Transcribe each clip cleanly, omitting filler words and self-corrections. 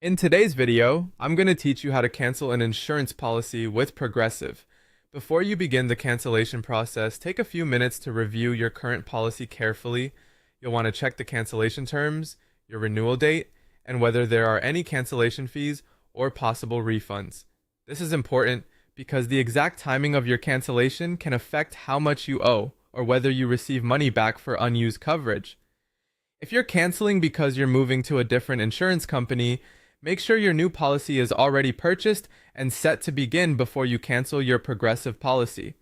In today's video, I'm going to teach you how to cancel an insurance policy with Progressive. Before you begin the cancellation process, take a few minutes to review your current policy carefully. You'll want to check the cancellation terms, your renewal date, and whether there are any cancellation fees or possible refunds. This is important because the exact timing of your cancellation can affect how much you owe or whether you receive money back for unused coverage. If you're canceling because you're moving to a different insurance company, make sure your new policy is already purchased and set to begin before you cancel your Progressive policy.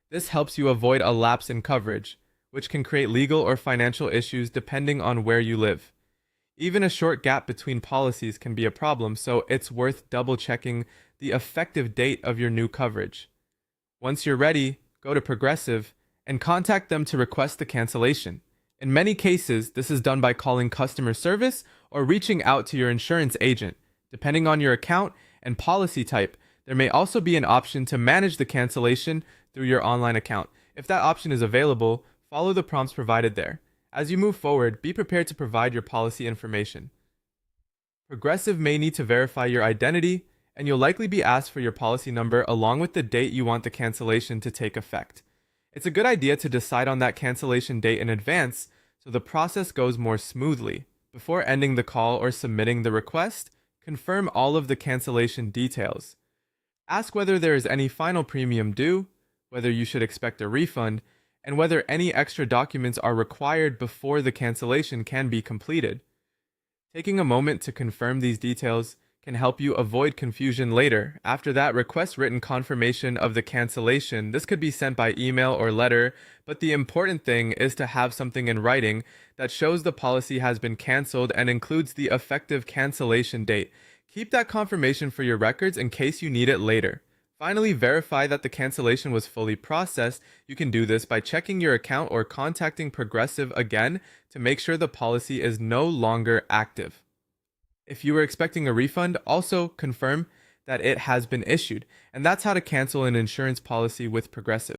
This helps you avoid a lapse in coverage, which can create legal or financial issues depending on where you live. Even a short gap between policies can be a problem, so it's worth double-checking the effective date of your new coverage. Once you're ready, go to Progressive and contact them to request the cancellation. In many cases, this is done by calling customer service or reaching out to your insurance agent. Depending on your account and policy type, there may also be an option to manage the cancellation through your online account. If that option is available, follow the prompts provided there. As you move forward, be prepared to provide your policy information. Progressive may need to verify your identity, and you'll likely be asked for your policy number along with the date you want the cancellation to take effect. It's a good idea to decide on that cancellation date in advance so the process goes more smoothly. Before ending the call or submitting the request, confirm all of the cancellation details. Ask whether there is any final premium due, whether you should expect a refund, and whether any extra documents are required before the cancellation can be completed. Taking a moment to confirm these details can help you avoid confusion later. After that, request written confirmation of the cancellation. This could be sent by email or letter, but the important thing is to have something in writing that shows the policy has been canceled and includes the effective cancellation date. Keep that confirmation for your records in case you need it later. Finally, verify that the cancellation was fully processed. You can do this by checking your account or contacting Progressive again to make sure the policy is no longer active. If you were expecting a refund, also confirm that it has been issued. And that's how to cancel an insurance policy with Progressive.